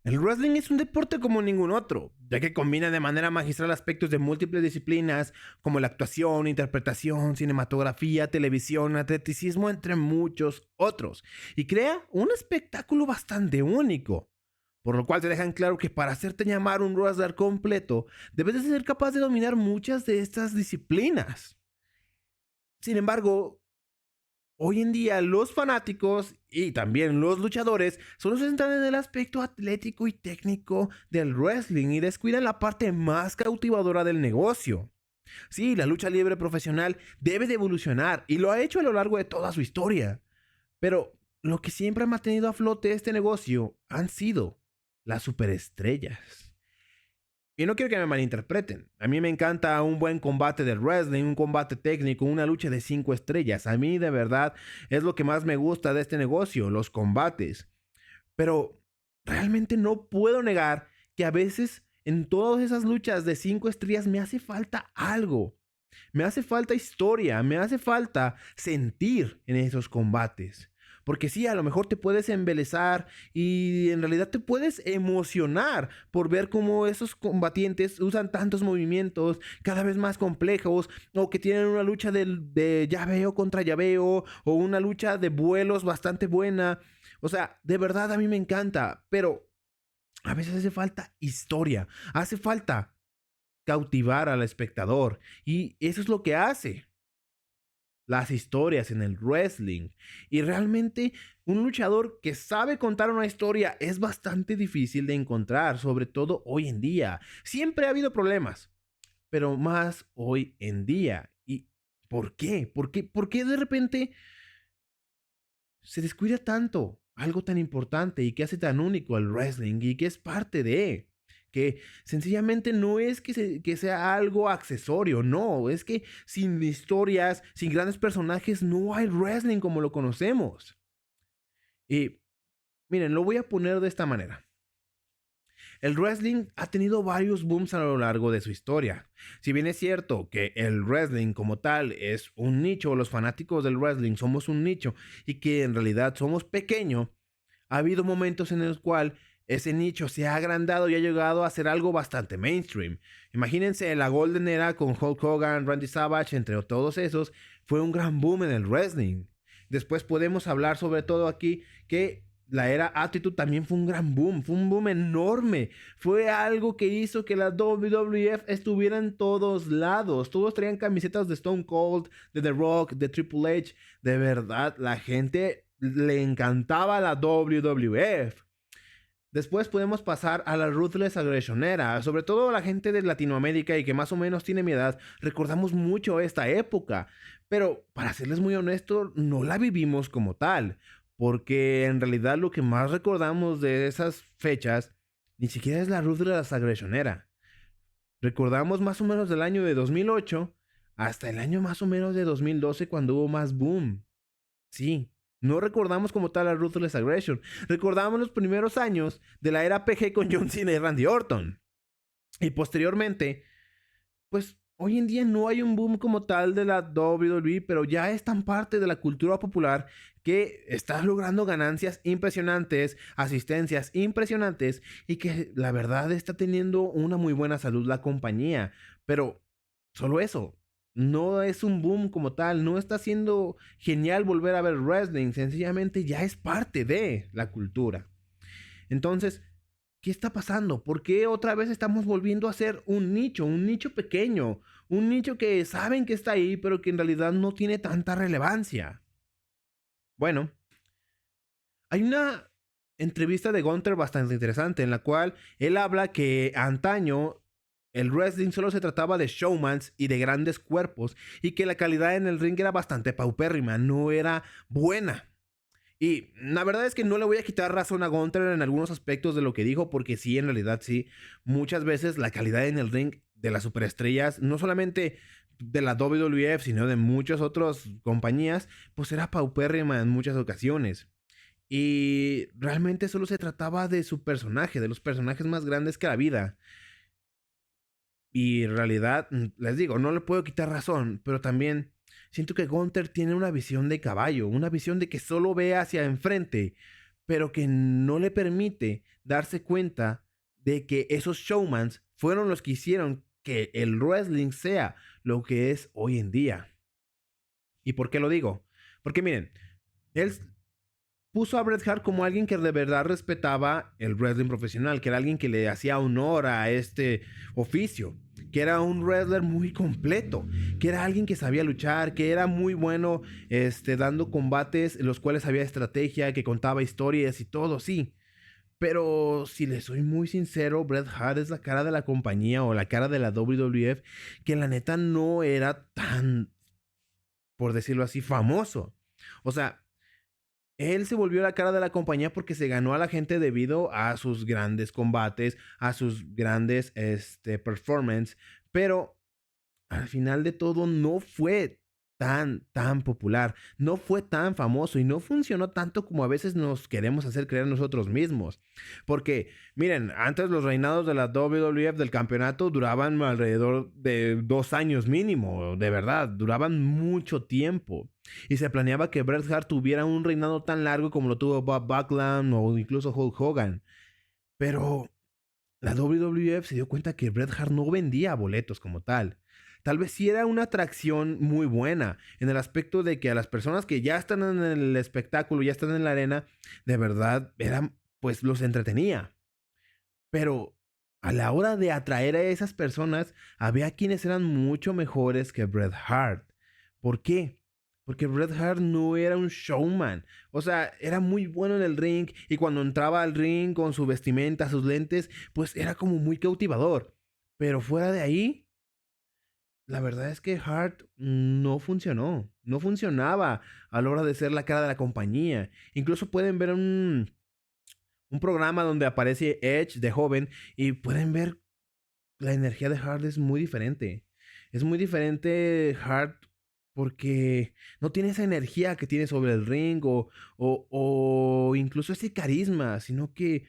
El wrestling es un deporte como ningún otro, ya que combina de manera magistral aspectos de múltiples disciplinas como la actuación, interpretación, cinematografía, televisión, atleticismo, entre muchos otros, y crea un espectáculo bastante único. Por lo cual te dejan claro que para hacerte llamar un wrestler completo, debes de ser capaz de dominar muchas de estas disciplinas. Sin embargo, hoy en día los fanáticos y también los luchadores solo se centran en el aspecto atlético y técnico del wrestling y descuidan la parte más cautivadora del negocio. Sí, la lucha libre profesional debe de evolucionar y lo ha hecho a lo largo de toda su historia. Pero lo que siempre ha mantenido a flote este negocio han sido las superestrellas. Y no quiero que me malinterpreten. A mí me encanta un buen combate de wrestling, un combate técnico, una lucha de 5 estrellas. A mí de verdad es lo que más me gusta de este negocio, los combates. Pero realmente no puedo negar que a veces en todas esas luchas de 5 estrellas me hace falta algo. Me hace falta historia, me hace falta sentir en esos combates. Porque sí, a lo mejor te puedes embelezar y en realidad te puedes emocionar por ver cómo esos combatientes usan tantos movimientos cada vez más complejos o que tienen una lucha de llaveo contra llaveo o una lucha de vuelos bastante buena. O sea, de verdad a mí me encanta, pero a veces hace falta historia, hace falta cautivar al espectador. Y eso es lo que hace las historias en el wrestling. Y realmente un luchador que sabe contar una historia es bastante difícil de encontrar, sobre todo hoy en día. Siempre ha habido problemas, pero más hoy en día. ¿Y por qué? ¿Por qué de repente se descuida tanto algo tan importante y que hace tan único al wrestling y que es parte de? Que sencillamente no es que sea algo accesorio, no, es que sin historias, sin grandes personajes, no hay wrestling como lo conocemos. Y miren, lo voy a poner de esta manera. El wrestling ha tenido varios booms a lo largo de su historia. Si bien es cierto que el wrestling como tal es un nicho, los fanáticos del wrestling somos un nicho y que en realidad somos pequeño, ha habido momentos en los cuales ese nicho se ha agrandado y ha llegado a ser algo bastante mainstream. Imagínense la Golden Era con Hulk Hogan, Randy Savage, entre todos esos, fue un gran boom en el wrestling. Después podemos hablar sobre todo aquí que la era Attitude también fue un gran boom, fue un boom enorme. Fue algo que hizo que la WWF estuviera en todos lados. Todos traían camisetas de Stone Cold, de The Rock, de Triple H. De verdad, la gente le encantaba la WWF. Después podemos pasar a la Ruthless Aggression Era. Sobre todo la gente de Latinoamérica y que más o menos tiene mi edad, recordamos mucho esta época. Pero para serles muy honesto, no la vivimos como tal. Porque en realidad lo que más recordamos de esas fechas ni siquiera es la Ruthless Aggression Era. Recordamos más o menos del año de 2008 hasta el año más o menos de 2012 cuando hubo más boom. Sí, no recordamos como tal a Ruthless Aggression. Recordamos los primeros años de la era PG con John Cena y Randy Orton. Y posteriormente, pues hoy en día no hay un boom como tal de la WWE, pero ya es tan parte de la cultura popular que está logrando ganancias impresionantes, asistencias impresionantes y que la verdad está teniendo una muy buena salud la compañía. Pero solo eso, no es un boom como tal, no está siendo genial volver a ver wrestling, sencillamente ya es parte de la cultura. Entonces, ¿qué está pasando? ¿Por qué otra vez estamos volviendo a ser un nicho pequeño, un nicho que saben que está ahí, pero que en realidad no tiene tanta relevancia? Bueno, hay una entrevista de Gunther bastante interesante en la cual él habla que antaño el wrestling solo se trataba de showmans y de grandes cuerpos y que la calidad en el ring era bastante paupérrima, no era buena. Y la verdad es que no le voy a quitar razón a Gunther en algunos aspectos de lo que dijo, porque sí, en realidad sí, muchas veces la calidad en el ring de las superestrellas, no solamente de la WWF, sino de muchas otras compañías, pues era paupérrima en muchas ocasiones. Y realmente solo se trataba de su personaje, de los personajes más grandes que la vida. Y en realidad, les digo, no le puedo quitar razón, pero también siento que Gunther tiene una visión de caballo, una visión de que solo ve hacia enfrente, pero que no le permite darse cuenta de que esos showmans fueron los que hicieron que el wrestling sea lo que es hoy en día. ¿Y por qué lo digo? Porque miren, él puso a Bret Hart como alguien que de verdad respetaba el wrestling profesional, que era alguien que le hacía honor a este oficio, que era un wrestler muy completo, que era alguien que sabía luchar, que era muy bueno dando combates en los cuales había estrategia, que contaba historias y todo, sí. Pero si le soy muy sincero, Bret Hart es la cara de la compañía o la cara de la WWF que la neta no era tan, por decirlo así, famoso. O sea, él se volvió la cara de la compañía porque se ganó a la gente debido a sus grandes combates, a sus grandes performances, pero al final de todo no fue tan popular, no fue tan famoso y no funcionó tanto como a veces nos queremos hacer creer nosotros mismos. Porque, miren, antes los reinados de la WWF del campeonato duraban alrededor de 2 años mínimo, de verdad, duraban mucho tiempo. Y se planeaba que Bret Hart tuviera un reinado tan largo como lo tuvo Bob Backlund o incluso Hulk Hogan. Pero la WWF se dio cuenta que Bret Hart no vendía boletos como tal. Tal vez sí era una atracción muy buena, en el aspecto de que a las personas que ya están en el espectáculo, ya están en la arena, de verdad pues los entretenía. Pero a la hora de atraer a esas personas, había quienes eran mucho mejores que Bret Hart. ¿Por qué? Porque Bret Hart no era un showman. O sea, era muy bueno en el ring y cuando entraba al ring con su vestimenta, sus lentes, pues era como muy cautivador. Pero fuera de ahí, la verdad es que Hart no funcionó. No funcionaba a la hora de ser la cara de la compañía. Incluso pueden ver un programa donde aparece Edge de joven y pueden ver la energía de Hart es muy diferente. Es muy diferente Hart porque no tiene esa energía que tiene sobre el ring o incluso ese carisma, sino que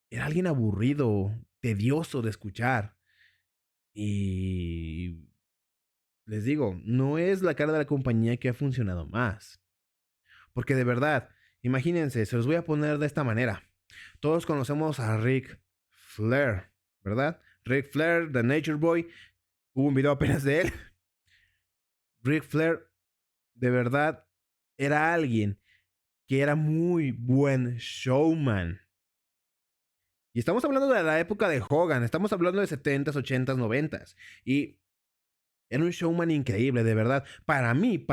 era alguien aburrido, tedioso de escuchar. Y les digo, no es la cara de la compañía que ha funcionado más. Porque de verdad, imagínense, se los voy a poner de esta manera. Todos conocemos a Ric Flair, ¿verdad? Ric Flair, The Nature Boy. Hubo un video apenas de él. Ric Flair, de verdad, era alguien que era muy buen showman. Y estamos hablando de la época de Hogan, estamos hablando de 70s, 80s, 90s. Y era un showman increíble, de verdad. Para mí,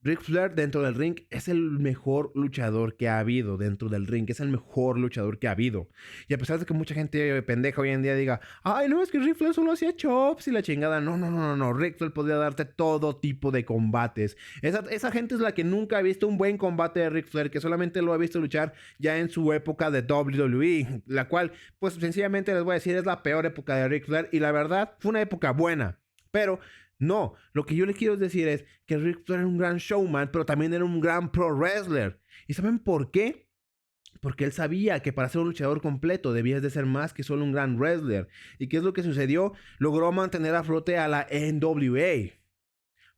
Ric Flair dentro del ring es el mejor luchador que ha habido dentro del ring. Es el mejor luchador que ha habido. Y a pesar de que mucha gente pendeja hoy en día diga, ay, no, es que Ric Flair solo hacía chops y la chingada. No. Ric Flair podía darte todo tipo de combates. Esa gente es la que nunca ha visto un buen combate de Ric Flair, que solamente lo ha visto luchar ya en su época de WWE. La cual, pues sencillamente les voy a decir, es la peor época de Ric Flair. Y la verdad, fue una época buena. Pero no, lo que yo le quiero decir es que Ric Flair era un gran showman, pero también era un gran pro wrestler. ¿Y saben por qué? Porque él sabía que para ser un luchador completo debías de ser más que solo un gran wrestler. ¿Y qué es lo que sucedió? Logró mantener a flote a la NWA.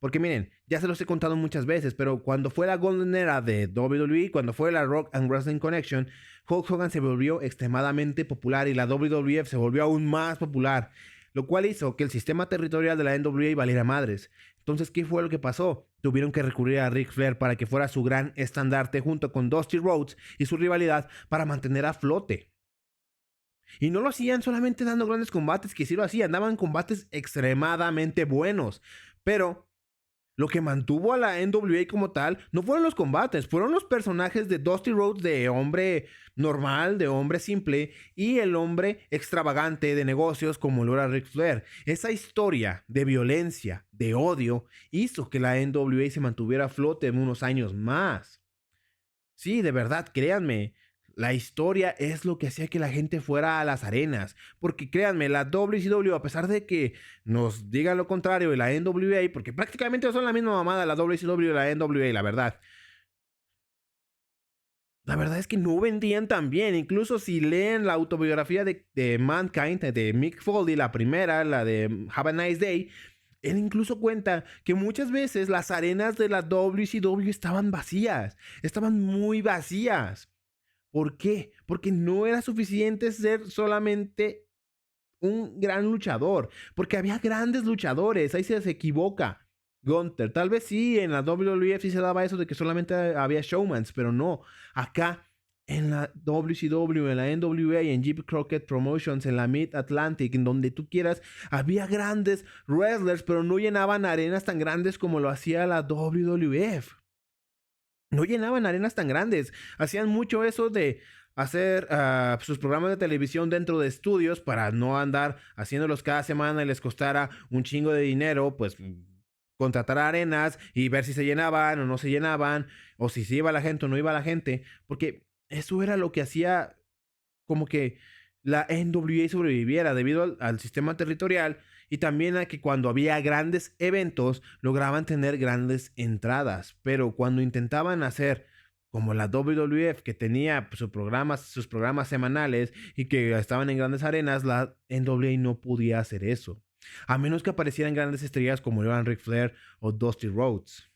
Porque miren, ya se los he contado muchas veces, pero cuando fue la Golden Era de WWE, cuando fue la Rock and Wrestling Connection, Hulk Hogan se volvió extremadamente popular y la WWF se volvió aún más popular, lo cual hizo que el sistema territorial de la NWA valiera madres. Entonces, ¿qué fue lo que pasó? Tuvieron que recurrir a Ric Flair para que fuera su gran estandarte junto con Dusty Rhodes y su rivalidad para mantener a flote. Y no lo hacían solamente dando grandes combates, que sí lo hacían, daban combates extremadamente buenos, pero lo que mantuvo a la NWA como tal no fueron los combates, fueron los personajes de Dusty Rhodes de hombre normal, de hombre simple, y el hombre extravagante de negocios como lo era Ric Flair. Esa historia de violencia, de odio, hizo que la NWA se mantuviera a flote en unos años más. Sí, de verdad, créanme. La historia es lo que hacía que la gente fuera a las arenas. Porque créanme, la WCW, a pesar de que nos digan lo contrario de la NWA, porque prácticamente son la misma mamada la WCW y la NWA, la verdad. La verdad es que no vendían tan bien. Incluso si leen la autobiografía de Mankind, de Mick Foley, la primera, la de Have a Nice Day, Él incluso cuenta que muchas veces las arenas de la WCW estaban vacías, estaban muy vacías. ¿Por qué? Porque no era suficiente ser solamente un gran luchador, porque había grandes luchadores, ahí se equivoca. Gunther, tal vez sí, en la WWF sí se daba eso de que solamente había showmans, pero no. Acá en la WCW, en la NWA, en Jim Crockett Promotions, en la Mid-Atlantic, en donde tú quieras, había grandes wrestlers, pero no llenaban arenas tan grandes como lo hacía la WWF. No llenaban arenas tan grandes. Hacían mucho eso de hacer sus programas de televisión dentro de estudios para no andar haciéndolos cada semana y les costara un chingo de dinero, pues contratar arenas y ver si se llenaban o no se llenaban, o si se iba la gente o no iba la gente, porque eso era lo que hacía como que la NWA sobreviviera debido al sistema territorial y también a que cuando había grandes eventos lograban tener grandes entradas, pero cuando intentaban hacer como la WWF que tenía pues, sus programas semanales y que estaban en grandes arenas, la NWA no podía hacer eso, a menos que aparecieran grandes estrellas como eran Ric Flair o Dusty Rhodes.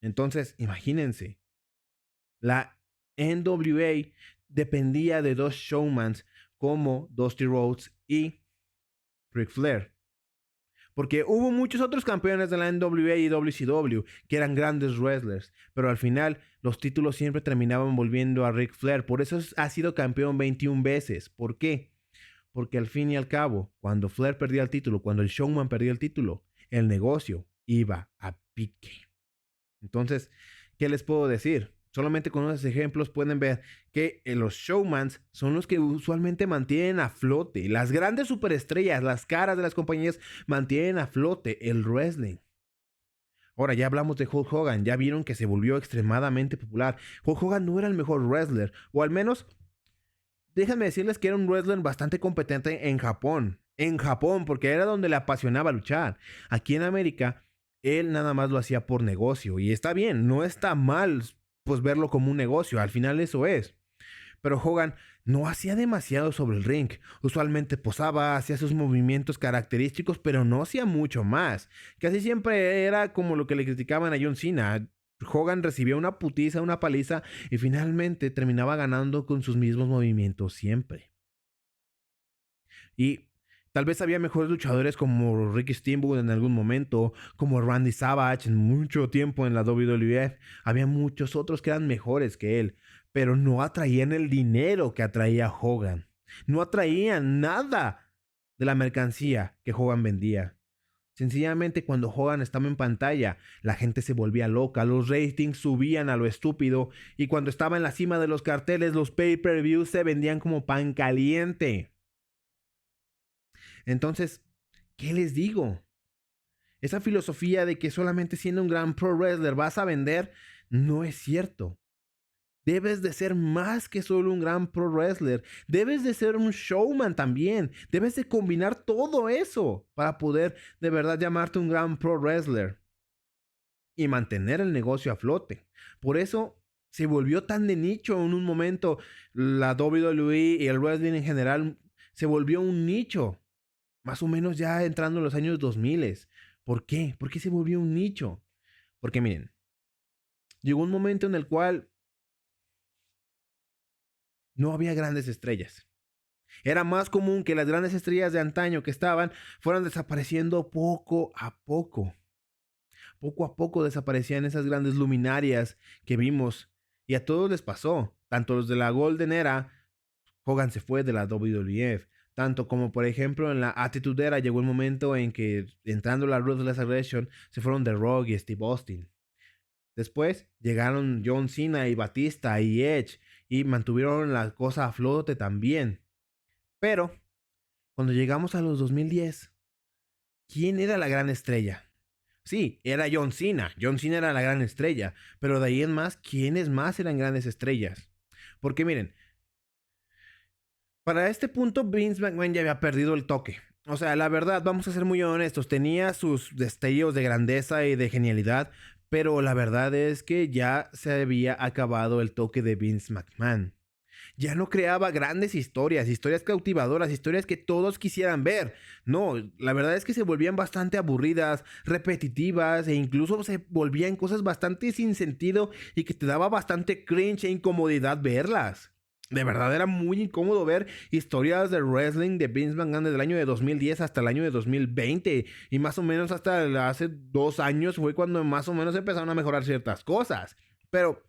Entonces, imagínense, la NWA dependía de dos showmans como Dusty Rhodes y Ric Flair. Porque hubo muchos otros campeones de la NWA y WCW que eran grandes wrestlers, pero al final los títulos siempre terminaban volviendo a Ric Flair. Por eso ha sido campeón 21 veces. ¿Por qué? Porque al fin y al cabo, cuando Flair perdía el título, cuando el showman perdía el título, el negocio iba a pique. Entonces, ¿qué les puedo decir? Solamente con esos ejemplos pueden ver que los showmans son los que usualmente mantienen a flote. Las grandes superestrellas, las caras de las compañías mantienen a flote el wrestling. Ahora ya hablamos de Hulk Hogan, ya vieron que se volvió extremadamente popular. Hulk Hogan no era el mejor wrestler, o al menos déjenme decirles que era un wrestler bastante competente en Japón. En Japón, porque era donde le apasionaba luchar. Aquí en América, él nada más lo hacía por negocio. Y está bien, no está mal pues verlo como un negocio. Al final eso es. Pero Hogan no hacía demasiado sobre el ring. Usualmente posaba, hacía sus movimientos característicos, pero no hacía mucho más. Casi siempre era como lo que le criticaban a John Cena. Hogan recibía una putiza, una paliza y finalmente terminaba ganando con sus mismos movimientos siempre. Y tal vez había mejores luchadores como Ricky Steamboat en algún momento, como Randy Savage en mucho tiempo en la WWF. Había muchos otros que eran mejores que él, pero no atraían el dinero que atraía Hogan. No atraían nada de la mercancía que Hogan vendía. Sencillamente cuando Hogan estaba en pantalla, la gente se volvía loca, los ratings subían a lo estúpido y cuando estaba en la cima de los carteles, los pay-per-views se vendían como pan caliente. Entonces, ¿qué les digo? Esa filosofía de que solamente siendo un gran pro wrestler vas a vender, no es cierto. Debes de ser más que solo un gran pro wrestler. Debes de ser un showman también. Debes de combinar todo eso para poder de verdad llamarte un gran pro wrestler y mantener el negocio a flote. Por eso se volvió tan de nicho en un momento. La WWE y el wrestling en general se volvió un nicho. Más o menos ya entrando en los años 2000. ¿Por qué? ¿Por qué se volvió un nicho? Porque miren, llegó un momento en el cual no había grandes estrellas. Era más común que las grandes estrellas de antaño que estaban fueran desapareciendo poco a poco. Poco a poco desaparecían esas grandes luminarias que vimos y a todos les pasó. Tanto los de la Golden Era, Hogan se fue de la WWF. Tanto como por ejemplo en la Attitude Era llegó el momento en que entrando la Ruthless Aggression se fueron The Rock y Steve Austin. Después llegaron John Cena y Batista y Edge y mantuvieron la cosa a flote también. Pero cuando llegamos a los 2010, ¿quién era la gran estrella? Sí, era John Cena. John Cena era la gran estrella. Pero de ahí en más, ¿quiénes más eran grandes estrellas? Porque miren, para este punto Vince McMahon ya había perdido el toque. O sea, la verdad, vamos a ser muy honestos, tenía sus destellos de grandeza y de genialidad, pero la verdad es que ya se había acabado el toque de Vince McMahon. Ya no creaba grandes historias, historias cautivadoras, historias que todos quisieran ver. No, la verdad es que se volvían bastante aburridas, repetitivas e incluso se volvían cosas bastante sin sentido y que te daba bastante cringe e incomodidad verlas. De verdad era muy incómodo ver historias de wrestling de Vince McMahon desde el año de 2010 hasta el año de 2020 y más o menos hasta hace 2 años fue cuando más o menos empezaron a mejorar ciertas cosas. Pero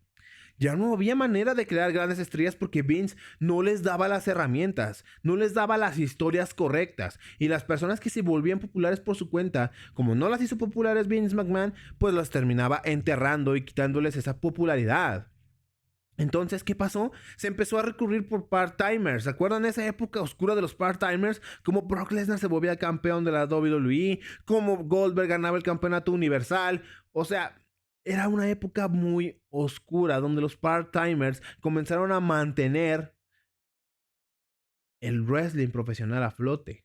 ya no había manera de crear grandes estrellas porque Vince no les daba las herramientas, no les daba las historias correctas. Y las personas que se volvían populares por su cuenta, como no las hizo populares Vince McMahon, pues las terminaba enterrando y quitándoles esa popularidad. Entonces, ¿qué pasó? Se empezó a recurrir por part-timers. ¿Se acuerdan esa época oscura de los part-timers? Como Brock Lesnar se volvía campeón de la WWE, como Goldberg ganaba el campeonato universal. O sea, era una época muy oscura donde los part-timers comenzaron a mantener el wrestling profesional a flote.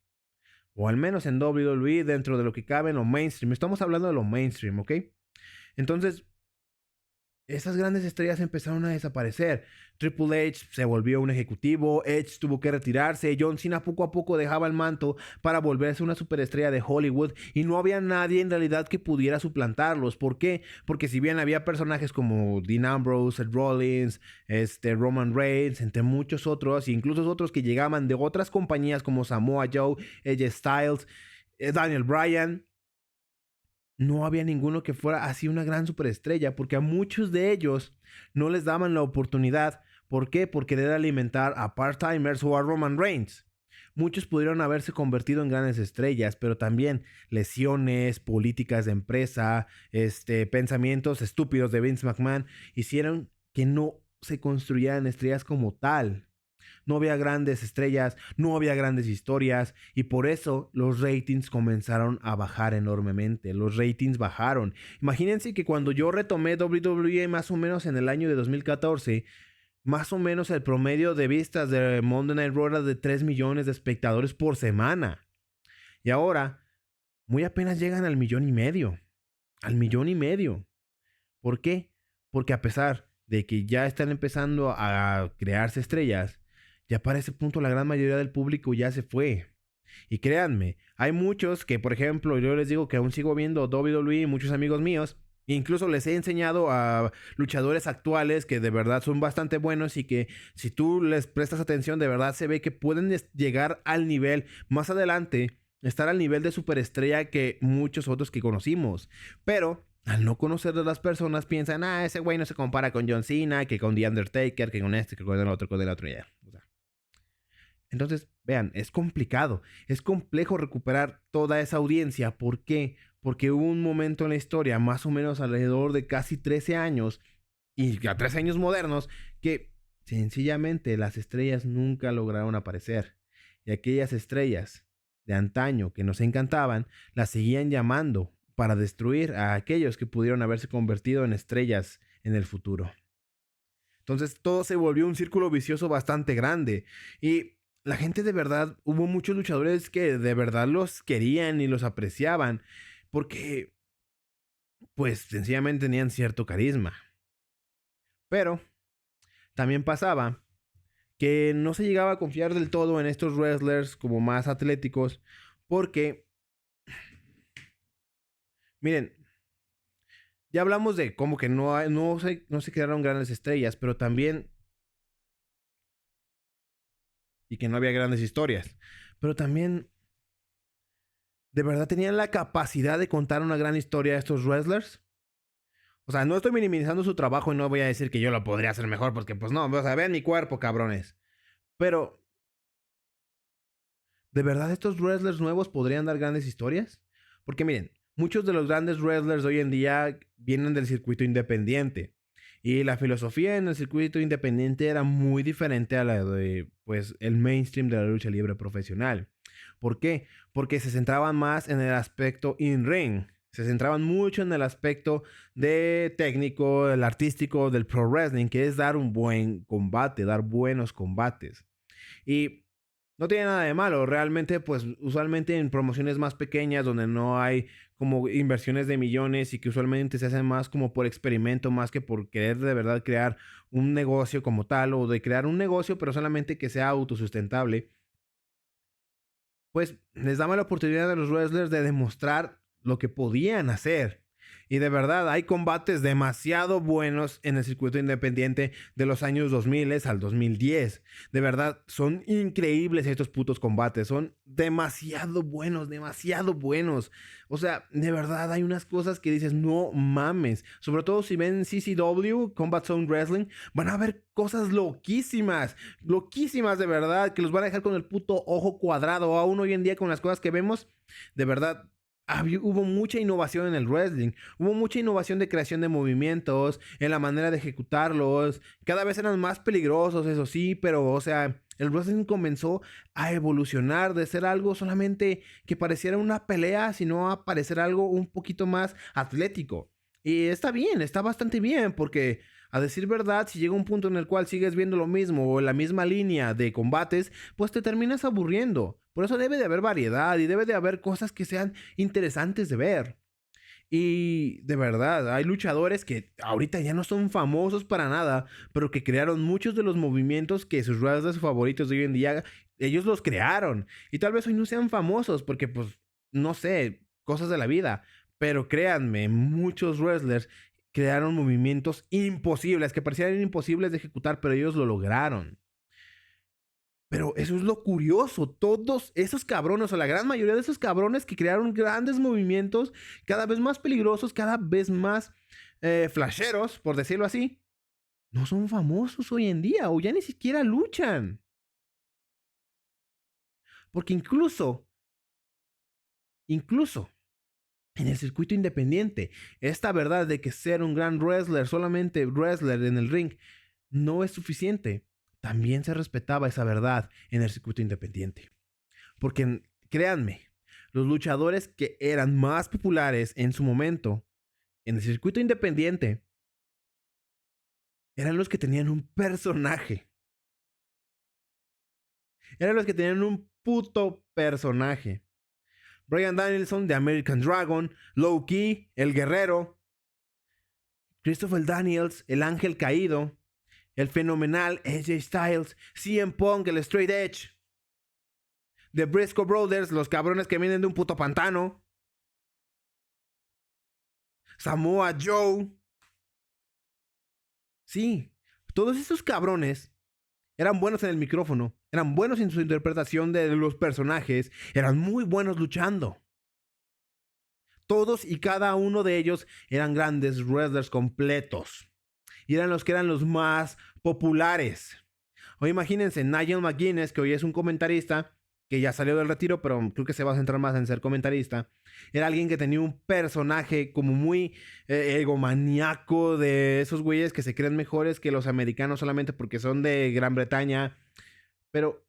O al menos en WWE dentro de lo que cabe en lo mainstream. Estamos hablando de lo mainstream, ¿ok? Entonces, esas grandes estrellas empezaron a desaparecer. Triple H se volvió un ejecutivo, Edge tuvo que retirarse, John Cena poco a poco dejaba el manto para volverse una superestrella de Hollywood y no había nadie en realidad que pudiera suplantarlos. ¿Por qué? Porque si bien había personajes como Dean Ambrose, Seth Rollins, Roman Reigns, entre muchos otros, e incluso otros que llegaban de otras compañías como Samoa Joe, AJ Styles, Daniel Bryan, no había ninguno que fuera así una gran superestrella, porque a muchos de ellos no les daban la oportunidad. ¿Por qué? Por querer alimentar a part-timers o a Roman Reigns. Muchos pudieron haberse convertido en grandes estrellas, pero también lesiones, políticas de empresa, pensamientos estúpidos de Vince McMahon hicieron que no se construyeran estrellas como tal. No había grandes estrellas, no había grandes historias y por eso los ratings comenzaron a bajar enormemente. Los ratings bajaron. Imagínense que cuando yo retomé WWE más o menos en el año de 2014, más o menos el promedio de vistas de Monday Night Raw era de 3 millones de espectadores por semana. Y ahora, muy apenas llegan al 1,5 millones. Al 1,5 millones. ¿Por qué? Porque a pesar de que ya están empezando a crearse estrellas, ya para ese punto la gran mayoría del público ya se fue. Y créanme, hay muchos que, por ejemplo, yo les digo que aún sigo viendo WWE, muchos amigos míos, incluso les he enseñado a luchadores actuales que de verdad son bastante buenos y que si tú les prestas atención, de verdad se ve que pueden llegar al nivel más adelante, estar al nivel de superestrella que muchos otros que conocimos. Pero al no conocer a las personas piensan, ese güey no se compara con John Cena, que con The Undertaker, que con que con el otro, con el otro ya. O sea, entonces, vean, es complicado, es complejo recuperar toda esa audiencia. ¿Por qué? Porque hubo un momento en la historia, más o menos alrededor de casi 13 años, y a 13 años modernos, que sencillamente las estrellas nunca lograron aparecer. Y aquellas estrellas de antaño que nos encantaban, las seguían llamando para destruir a aquellos que pudieron haberse convertido en estrellas en el futuro. Entonces todo se volvió un círculo vicioso bastante grande. Y la gente de verdad, hubo muchos luchadores que de verdad los querían y los apreciaban porque pues sencillamente tenían cierto carisma. Pero también pasaba que no se llegaba a confiar del todo en estos wrestlers como más atléticos porque, miren, ya hablamos de cómo que no se crearon grandes estrellas, pero también, y que no había grandes historias, pero también ¿de verdad tenían la capacidad de contar una gran historia a estos wrestlers? O sea, no estoy minimizando su trabajo y no voy a decir que yo lo podría hacer mejor porque pues no, o sea, vean mi cuerpo, cabrones. Pero, ¿de verdad estos wrestlers nuevos podrían dar grandes historias? Porque miren, muchos de los grandes wrestlers de hoy en día vienen del circuito independiente. Y la filosofía en el circuito independiente era muy diferente a la de, pues, el mainstream de la lucha libre profesional. ¿Por qué? Porque se centraban más en el aspecto in-ring. Se centraban mucho en el aspecto de técnico, el artístico del pro wrestling, que es dar un buen combate, dar buenos combates. Y No tiene nada de malo, realmente pues usualmente en promociones más pequeñas donde no hay como inversiones de millones y que usualmente se hacen más como por experimento más que por querer de verdad crear un negocio como tal o de crear un negocio pero solamente que sea autosustentable, pues les daba la oportunidad a los wrestlers de demostrar lo que podían hacer. Y de verdad, hay combates demasiado buenos en el circuito independiente de los años 2000 al 2010. De verdad, son increíbles estos putos combates. Son demasiado buenos, demasiado buenos. O sea, de verdad, hay unas cosas que dices, no mames. Sobre todo si ven CCW, Combat Zone Wrestling, van a ver cosas loquísimas. Loquísimas de verdad, que los van a dejar con el puto ojo cuadrado. Aún hoy en día con las cosas que vemos, de verdad, hubo mucha innovación en el wrestling, hubo mucha innovación de creación de movimientos, en la manera de ejecutarlos, cada vez eran más peligrosos, eso sí, pero o sea, el wrestling comenzó a evolucionar de ser algo solamente que pareciera una pelea, sino a parecer algo un poquito más atlético. Y está bien, está bastante bien, porque a decir verdad, si llega un punto en el cual sigues viendo lo mismo o la misma línea de combates, pues te terminas aburriendo. Por eso debe de haber variedad y debe de haber cosas que sean interesantes de ver. Y de verdad, hay luchadores que ahorita ya no son famosos para nada, pero que crearon muchos de los movimientos que sus wrestlers favoritos de hoy en día, ellos los crearon. Y tal vez hoy no sean famosos porque, pues, no sé, cosas de la vida. Pero créanme, muchos wrestlers crearon movimientos imposibles, que parecían imposibles de ejecutar, pero ellos lo lograron. Pero eso es lo curioso, todos esos cabrones, o la gran mayoría de esos cabrones que crearon grandes movimientos, cada vez más peligrosos, cada vez más flasheros, por decirlo así, no son famosos hoy en día, o ya ni siquiera luchan. Porque incluso en el circuito independiente, esta verdad de que ser un gran wrestler, solamente wrestler en el ring, no es suficiente. También se respetaba esa verdad en el circuito independiente. Porque créanme, los luchadores que eran más populares en su momento en el circuito independiente eran los que tenían un personaje. Eran los que tenían un puto personaje. Bryan Danielson de American Dragon, Low Ki, el guerrero, Christopher Daniels, el ángel caído, el fenomenal AJ Styles, CM Punk, el Straight Edge, The Briscoe Brothers, los cabrones que vienen de un puto pantano, Samoa Joe. Sí, todos esos cabrones eran buenos en el micrófono, eran buenos en su interpretación de los personajes, eran muy buenos luchando. Todos y cada uno de ellos eran grandes wrestlers completos. Y eran los que eran los más populares. O imagínense, Nigel McGuinness, que hoy es un comentarista, que ya salió del retiro, pero creo que se va a centrar más en ser comentarista. Era alguien que tenía un personaje como muy egomaniaco, de esos güeyes que se creen mejores que los americanos solamente porque son de Gran Bretaña. Pero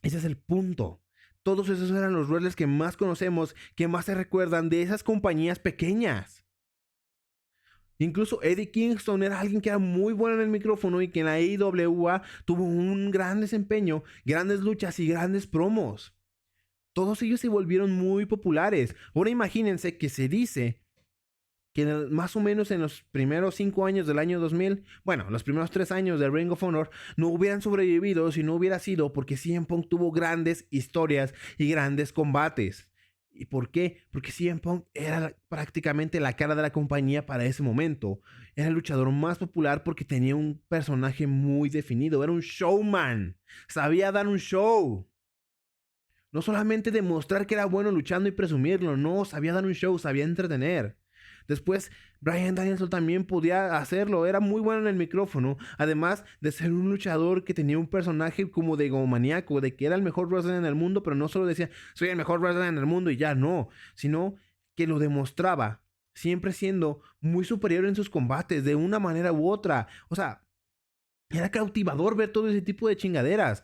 ese es el punto. Todos esos eran los wrestlers que más conocemos, que más se recuerdan de esas compañías pequeñas. Incluso Eddie Kingston era alguien que era muy bueno en el micrófono y que en la IWA tuvo un gran desempeño, grandes luchas y grandes promos. Todos ellos se volvieron muy populares. Ahora imagínense que se dice que más o menos en los primeros 5 años del año 2000, bueno, los primeros 3 años de Ring of Honor, no hubieran sobrevivido si no hubiera sido porque CM Punk tuvo grandes historias y grandes combates. ¿Y por qué? Porque CM Punk era prácticamente la cara de la compañía para ese momento. Era el luchador más popular porque tenía un personaje muy definido. Era un showman. Sabía dar un show. No solamente demostrar que era bueno luchando y presumirlo. No, sabía dar un show, sabía entretener. Después, Bryan Danielson también podía hacerlo. Era muy bueno en el micrófono. Además de ser un luchador que tenía un personaje como de egomaniaco, de que era el mejor wrestler en el mundo, pero no solo decía, soy el mejor wrestler en el mundo y ya no, sino que lo demostraba, siempre siendo muy superior en sus combates, de una manera u otra. O sea, era cautivador ver todo ese tipo de chingaderas.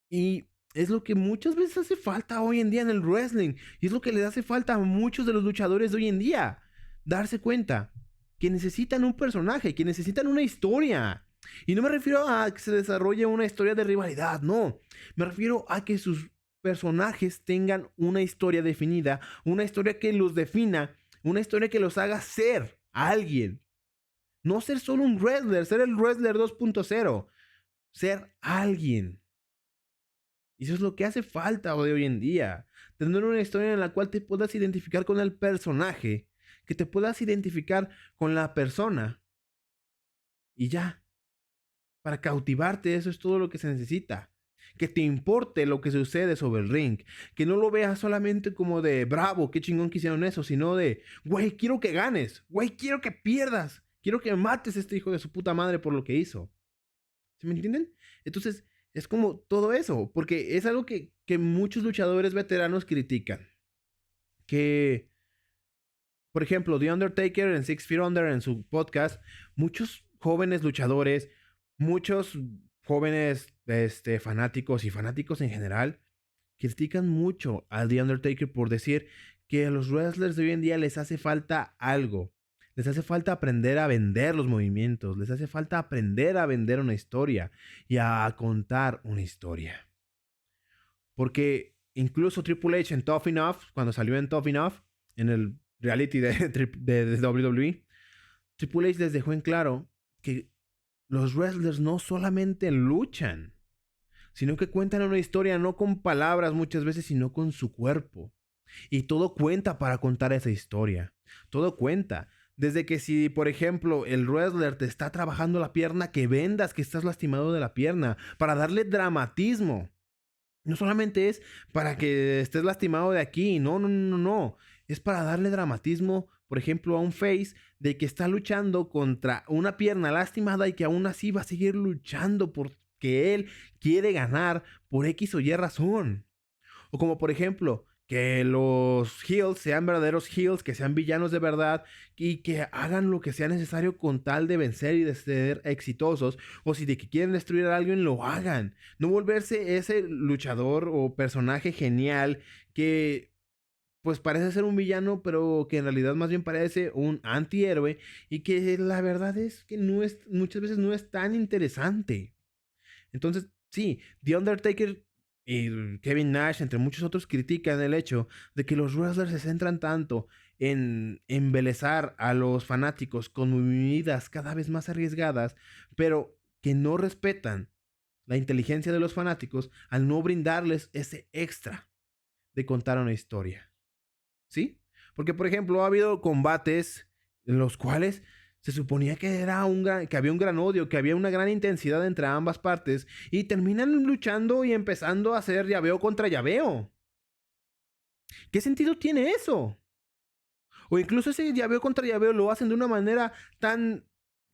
Y es lo que muchas veces hace falta hoy en día en el wrestling. Y es lo que le hace falta a muchos de los luchadores de hoy en día. Darse cuenta que necesitan un personaje, que necesitan una historia. Y no me refiero a que se desarrolle una historia de rivalidad, no. Me refiero a que sus personajes tengan una historia definida, una historia que los defina, una historia que los haga ser alguien. No ser solo un wrestler, ser el wrestler 2.0, ser alguien. Y eso es lo que hace falta de hoy en día. Tener una historia en la cual te puedas identificar con el personaje, que te puedas identificar con la persona. Y ya. Para cautivarte, eso es todo lo que se necesita. Que te importe lo que sucede sobre el ring. Que no lo veas solamente como de bravo, qué chingón que hicieron eso, sino de, güey, quiero que ganes. Güey, quiero que pierdas. Quiero que mates a este hijo de su puta madre por lo que hizo. ¿Sí me entienden? Entonces, es como todo eso. Porque es algo que muchos luchadores veteranos critican. Que, por ejemplo, The Undertaker en Six Feet Under en su podcast, muchos jóvenes luchadores, muchos jóvenes fanáticos y fanáticos en general critican mucho a The Undertaker por decir que a los wrestlers de hoy en día les hace falta algo. Les hace falta aprender a vender los movimientos. Les hace falta aprender a vender una historia y a contar una historia. Porque incluso Triple H en Tough Enough, cuando salió en Tough Enough, en el reality de WWE, Triple H les dejó en claro que los wrestlers no solamente luchan, sino que cuentan una historia no con palabras muchas veces, sino con su cuerpo. Y todo cuenta para contar esa historia. Todo cuenta. Desde que si, por ejemplo, el wrestler te está trabajando la pierna, que vendas que estás lastimado de la pierna, para darle dramatismo. No solamente es para que estés lastimado de aquí, no. Es para darle dramatismo, por ejemplo, a un face de que está luchando contra una pierna lastimada y que aún así va a seguir luchando porque él quiere ganar por X o Y razón. O como por ejemplo, que los heels sean verdaderos heels, que sean villanos de verdad y que hagan lo que sea necesario con tal de vencer y de ser exitosos. O si de que quieren destruir a alguien, lo hagan. No volverse ese luchador o personaje genial que pues parece ser un villano, pero que en realidad más bien parece un antihéroe y que la verdad es que muchas veces no es tan interesante. Entonces, sí, The Undertaker y Kevin Nash, entre muchos otros, critican el hecho de que los wrestlers se centran tanto en embelezar a los fanáticos con movidas cada vez más arriesgadas, pero que no respetan la inteligencia de los fanáticos al no brindarles ese extra de contar una historia. ¿Sí? Porque, por ejemplo, ha habido combates en los cuales se suponía que que había un gran odio, que había una gran intensidad entre ambas partes y terminan luchando y empezando a hacer llaveo contra llaveo. ¿Qué sentido tiene eso? O incluso ese llaveo contra llaveo lo hacen de una manera tan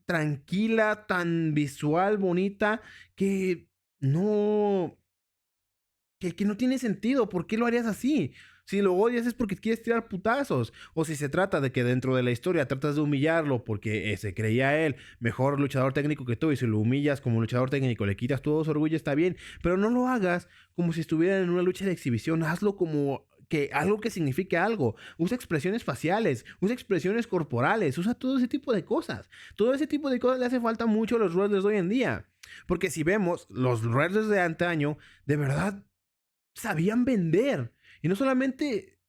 tranquila, tan visual, bonita, que no que no tiene sentido. ¿Por qué lo harías así? Si lo odias es porque quieres tirar putazos. O si se trata de que dentro de la historia tratas de humillarlo porque se creía él mejor luchador técnico que tú y si lo humillas como luchador técnico, le quitas todo su orgullo, está bien. Pero no lo hagas como si estuvieran en una lucha de exhibición. Hazlo como que algo que signifique algo. Usa expresiones faciales, usa expresiones corporales, usa todo ese tipo de cosas. Todo ese tipo de cosas le hace falta mucho a los wrestlers de hoy en día. Porque si vemos, los wrestlers de antaño, de verdad sabían vender. Y no solamente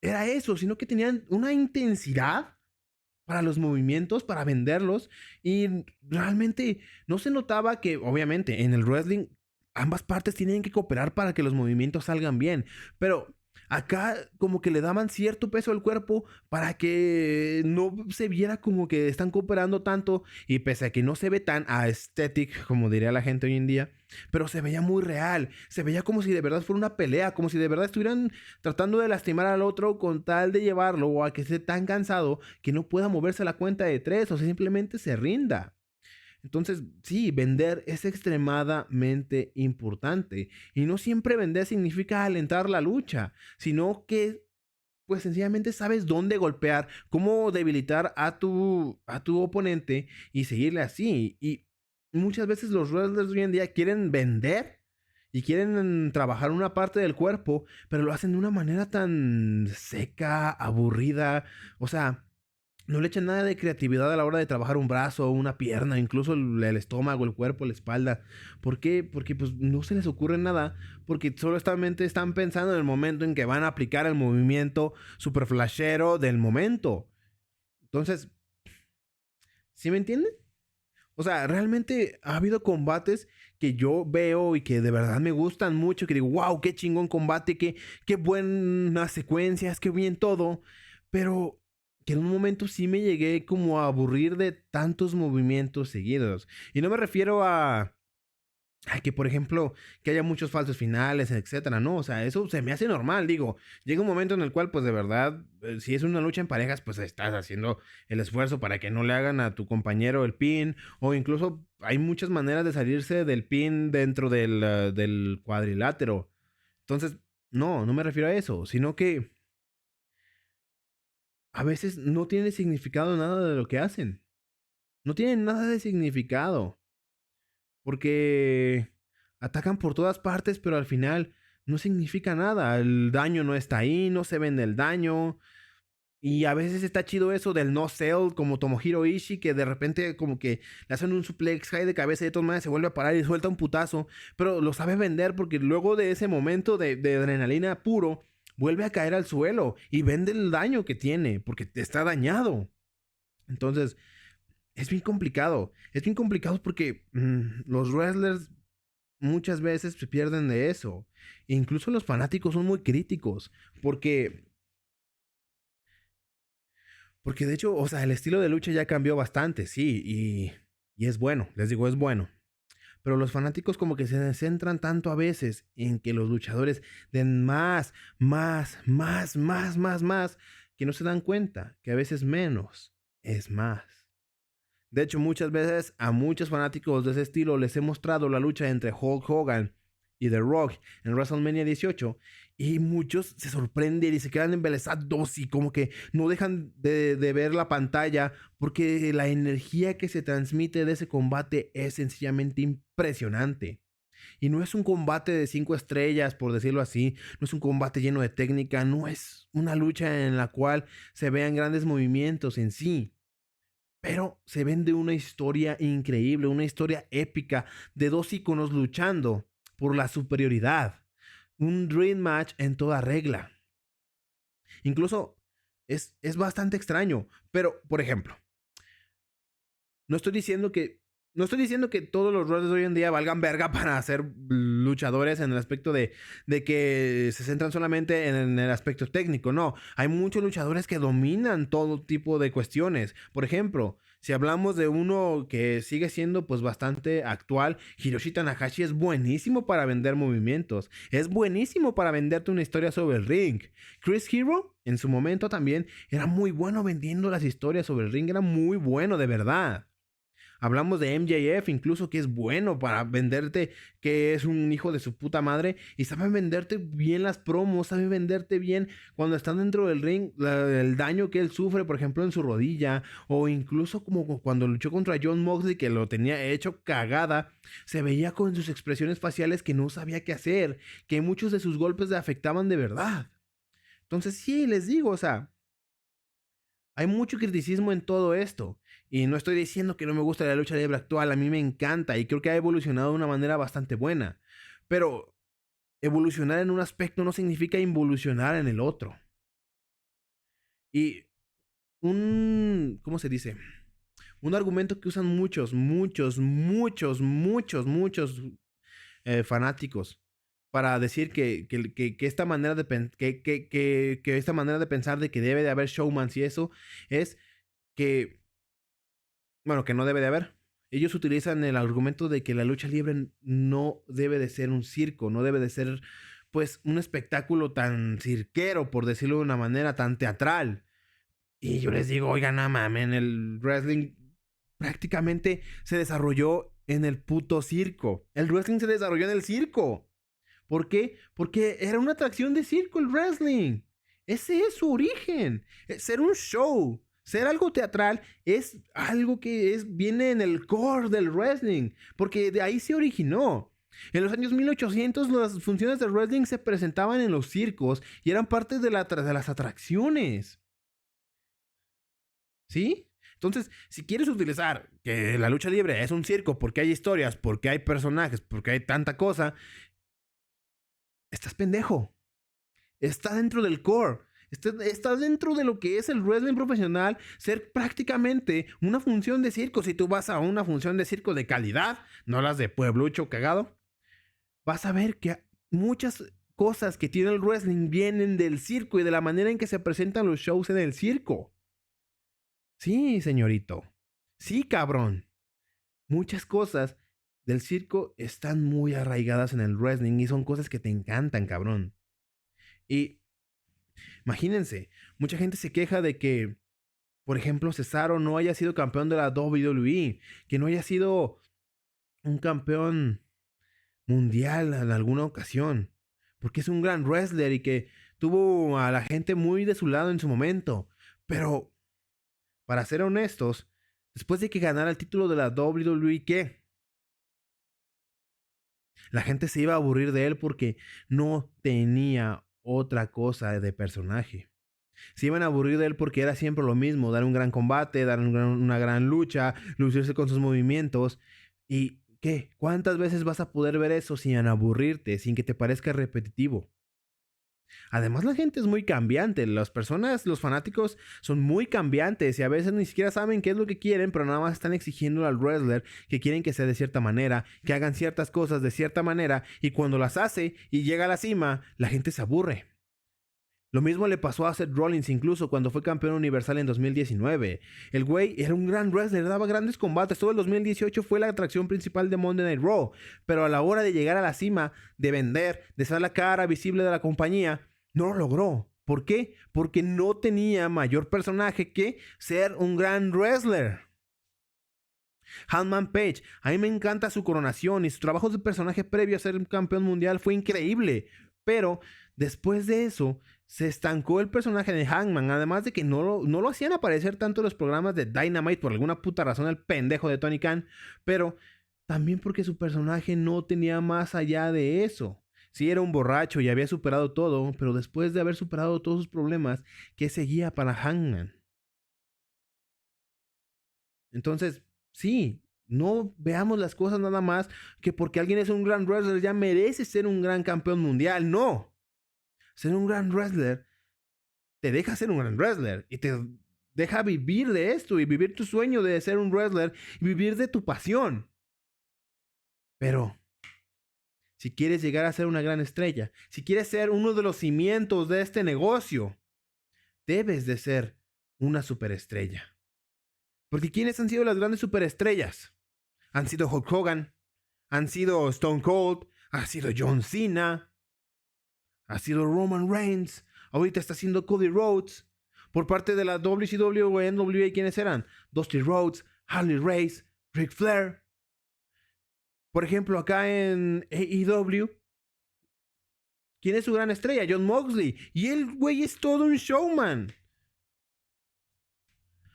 era eso, sino que tenían una intensidad para los movimientos, para venderlos. Y realmente no se notaba que, obviamente, en el wrestling ambas partes tienen que cooperar para que los movimientos salgan bien. Pero acá como que le daban cierto peso al cuerpo para que no se viera como que están cooperando tanto. Y pese a que no se ve tan aesthetic, como diría la gente hoy en día, pero se veía muy real. Se veía como si de verdad fuera una pelea, como si de verdad estuvieran tratando de lastimar al otro con tal de llevarlo o a que esté tan cansado que no pueda moverse a la cuenta de 3 o simplemente se rinda. Entonces, sí, vender es extremadamente importante. Y no siempre vender significa alentar la lucha, sino que, pues sencillamente sabes dónde golpear, cómo debilitar a tu oponente y seguirle así. Y muchas veces los wrestlers hoy en día quieren vender y quieren trabajar una parte del cuerpo, pero lo hacen de una manera tan seca, aburrida. O sea, no le echan nada de creatividad a la hora de trabajar un brazo, una pierna, incluso el estómago, el cuerpo, la espalda. ¿Por qué? Porque pues no se les ocurre nada, porque solamente están pensando en el momento en que van a aplicar el movimiento super flashero del momento. Entonces, ¿sí me entienden? O sea, realmente ha habido combates que yo veo y que de verdad me gustan mucho, que digo, wow, qué chingón combate, qué buenas secuencias, qué bien todo. Pero que en un momento sí me llegué como a aburrir de tantos movimientos seguidos. Y no me refiero a que, por ejemplo, que haya muchos falsos finales, etcétera, ¿no? O sea, eso se me hace normal, digo. Llega un momento en el cual, pues, de verdad, si es una lucha en parejas, pues estás haciendo el esfuerzo para que no le hagan a tu compañero el pin, o incluso hay muchas maneras de salirse del pin dentro del cuadrilátero. Entonces, no me refiero a eso, sino que a veces no tiene significado nada de lo que hacen. No tienen nada de significado. Porque atacan por todas partes, pero al final no significa nada. El daño no está ahí, no se vende el daño. Y a veces está chido eso del no sell, como Tomohiro Ishii, que de repente como que le hacen un suplex high de cabeza y de todas maneras se vuelve a parar y suelta un putazo. Pero lo sabe vender porque luego de ese momento de adrenalina puro, vuelve a caer al suelo y vende el daño que tiene, porque está dañado. Entonces, es bien complicado. Es bien complicado porque los wrestlers muchas veces se pierden de eso. Incluso los fanáticos son muy críticos. Porque de hecho, o sea, el estilo de lucha ya cambió bastante, sí. Y es bueno, les digo, es bueno. Pero los fanáticos como que se centran tanto a veces en que los luchadores den más, que no se dan cuenta que a veces menos es más. De hecho, muchas veces a muchos fanáticos de ese estilo les he mostrado la lucha entre Hulk Hogan y The Rock en WrestleMania 18 y muchos se sorprenden y se quedan embelesados y como que no dejan de ver la pantalla porque la energía que se transmite de ese combate es sencillamente impresionante. Y no es un combate de 5 estrellas, por decirlo así, no es un combate lleno de técnica, no es una lucha en la cual se vean grandes movimientos en sí. Pero se vende una historia increíble, una historia épica de dos íconos luchando por la superioridad. Un Dream Match en toda regla. Incluso es bastante extraño. Pero, por ejemplo, no estoy diciendo que. No estoy diciendo que todos los roles de hoy en día valgan verga para ser luchadores en el aspecto de que se centran solamente en el aspecto técnico. No, hay muchos luchadores que dominan todo tipo de cuestiones. Por ejemplo, si hablamos de uno que sigue siendo pues bastante actual, Hiroshi Tanahashi es buenísimo para vender movimientos. Es buenísimo para venderte una historia sobre el ring. Chris Hero, en su momento también, era muy bueno vendiendo las historias sobre el ring. Era muy bueno, de verdad. Hablamos de MJF, incluso que es bueno para venderte que es un hijo de su puta madre y sabe venderte bien las promos, sabe venderte bien cuando están dentro del ring, el daño que él sufre, por ejemplo, en su rodilla o incluso como cuando luchó contra Jon Moxley que lo tenía hecho cagada, se veía con sus expresiones faciales que no sabía qué hacer, que muchos de sus golpes le afectaban de verdad. Entonces sí, les digo, o sea, hay mucho criticismo en todo esto. Y no estoy diciendo que no me gusta la lucha libre actual. A mí me encanta y creo que ha evolucionado de una manera bastante buena. Pero evolucionar en un aspecto no significa involucionar en el otro. Y ¿cómo se dice? Un argumento que usan muchos fanáticos para decir que esta manera de que esta manera de pensar de que debe de haber showmans y eso es que bueno, que no debe de haber. Ellos utilizan el argumento de que la lucha libre no debe de ser un circo, no debe de ser pues un espectáculo tan cirquero, por decirlo de una manera, tan teatral. Y yo les digo, oigan, no mames, el wrestling prácticamente se desarrolló en el puto circo. El wrestling se desarrolló en el circo. ¿Por qué? Porque era una atracción de circo el wrestling. Ese es su origen. Ser un show, ser algo teatral es algo que viene en el core del wrestling, porque de ahí se originó. En los años 1800 las funciones del wrestling se presentaban en los circos y eran parte de las atracciones. ¿Sí? Entonces, si quieres utilizar que la lucha libre es un circo porque hay historias, porque hay personajes, porque hay tanta cosa, estás pendejo. Está dentro del core. Está dentro de lo que es el wrestling profesional, ser prácticamente una función de circo. Si tú vas a una función de circo de calidad, no las de pueblucho cagado, vas a ver que muchas cosas que tiene el wrestling vienen del circo y de la manera en que se presentan los shows en el circo. Sí, señorito. Sí, cabrón. Muchas cosas del circo están muy arraigadas en el wrestling y son cosas que te encantan, cabrón. Y imagínense, mucha gente se queja de que, por ejemplo, Cesaro no haya sido campeón de la WWE, que no haya sido un campeón mundial en alguna ocasión, porque es un gran wrestler y que tuvo a la gente muy de su lado en su momento. Pero, para ser honestos, después de que ganara el título de la WWE, ¿qué? La gente se iba a aburrir de él porque no tenía otra cosa de personaje. Se iban a aburrir de él porque era siempre lo mismo, dar un gran combate, dar una gran lucha, lucirse con sus movimientos. ¿Y qué? ¿Cuántas veces vas a poder ver eso sin aburrirte, sin que te parezca repetitivo? Además, la gente es muy cambiante. Las personas, los fanáticos, son muy cambiantes y a veces ni siquiera saben qué es lo que quieren, pero nada más están exigiendo al wrestler que quieren que sea de cierta manera, que hagan ciertas cosas de cierta manera, y cuando las hace y llega a la cima, la gente se aburre. Lo mismo le pasó a Seth Rollins incluso cuando fue campeón universal en 2019. El güey era un gran wrestler, daba grandes combates. Todo el 2018 fue la atracción principal de Monday Night Raw. Pero a la hora de llegar a la cima, de vender, de ser la cara visible de la compañía, no lo logró. ¿Por qué? Porque no tenía mayor personaje que ser un gran wrestler. Hangman Page, a mí me encanta su coronación y su trabajo de personaje previo a ser un campeón mundial fue increíble. Pero después de eso, se estancó el personaje de Hangman. Además de que no lo hacían aparecer tanto en los programas de Dynamite por alguna puta razón, el pendejo de Tony Khan. Pero también porque su personaje no tenía más allá de eso. Sí, era un borracho y había superado todo, pero después de haber superado todos sus problemas, ¿qué seguía para Hangman? Entonces, sí, no veamos las cosas nada más que porque alguien es un gran wrestler ya merece ser un gran campeón mundial. No. Ser un gran wrestler te deja ser un gran wrestler y te deja vivir de esto y vivir tu sueño de ser un wrestler y vivir de tu pasión. Pero si quieres llegar a ser una gran estrella, si quieres ser uno de los cimientos de este negocio, debes de ser una superestrella. Porque ¿quiénes han sido las grandes superestrellas? Han sido Hulk Hogan, han sido Stone Cold, ha sido John Cena, ha sido Roman Reigns, ahorita está haciendo Cody Rhodes. Por parte de la WCW o NWA, ¿quiénes eran? Dusty Rhodes, Harley Race, Ric Flair. Por ejemplo, acá en AEW, ¿quién es su gran estrella? Jon Moxley. Y el güey es todo un showman.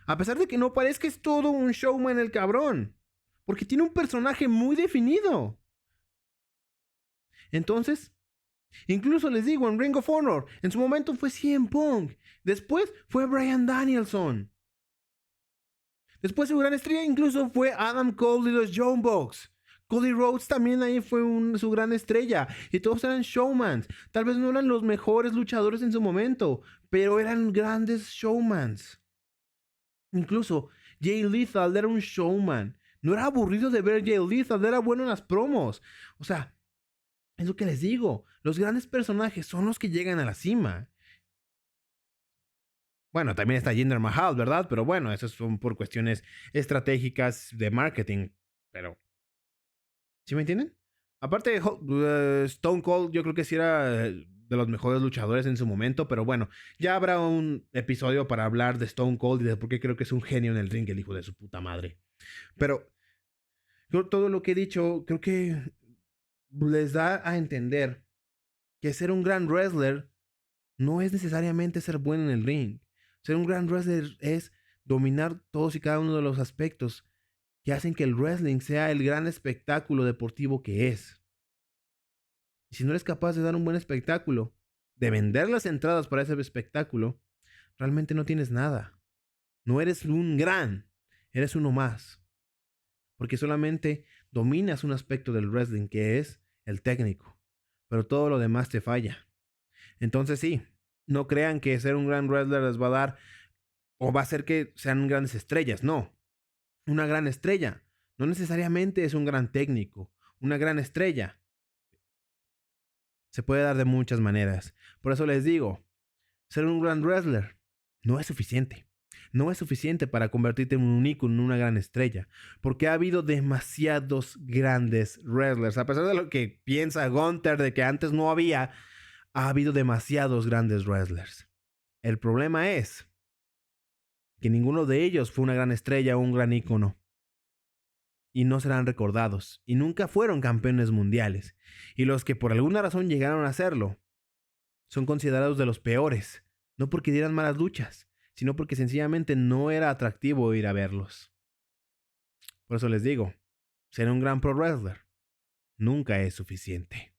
A pesar de que no parezca, es todo un showman el cabrón. Porque tiene un personaje muy definido. Entonces, incluso les digo, en Ring of Honor, en su momento fue CM Punk. Después fue Bryan Danielson. Después su gran estrella incluso fue Adam Cole y los Young Bucks. Cody Rhodes también ahí fue su gran estrella. Y todos eran showmans. Tal vez no eran los mejores luchadores en su momento, pero eran grandes showmans. Incluso Jay Lethal era un showman. No era aburrido de ver Jay Lethal, era bueno en las promos. O sea, es lo que les digo. Los grandes personajes son los que llegan a la cima. Bueno, también está Jinder Mahal, ¿verdad? Pero bueno, eso son por cuestiones estratégicas de marketing. Pero, ¿sí me entienden? Aparte, Stone Cold, yo creo que sí era de los mejores luchadores en su momento, pero bueno, ya habrá un episodio para hablar de Stone Cold y de por qué creo que es un genio en el ring, el hijo de su puta madre. Pero todo lo que he dicho, creo que les da a entender que ser un gran wrestler no es necesariamente ser bueno en el ring. Ser un gran wrestler es dominar todos y cada uno de los aspectos que hacen que el wrestling sea el gran espectáculo deportivo que es. Y si no eres capaz de dar un buen espectáculo, de vender las entradas para ese espectáculo, realmente no tienes nada. No eres un gran, eres uno más. Porque solamente dominas un aspecto del wrestling que es el técnico. Pero todo lo demás te falla. Entonces sí, no crean que ser un gran wrestler les va a dar o va a hacer que sean grandes estrellas. No, una gran estrella no necesariamente es un gran técnico. Una gran estrella se puede dar de muchas maneras. Por eso les digo, ser un gran wrestler no es suficiente. No es suficiente para convertirte en un ícono, en una gran estrella. Porque ha habido demasiados grandes wrestlers. A pesar de lo que piensa Gunther de que antes no había, ha habido demasiados grandes wrestlers. El problema es que ninguno de ellos fue una gran estrella o un gran ícono. Y no serán recordados. Y nunca fueron campeones mundiales. Y los que por alguna razón llegaron a serlo son considerados de los peores. No porque dieran malas luchas, sino porque sencillamente no era atractivo ir a verlos. Por eso les digo, ser un gran pro wrestler nunca es suficiente.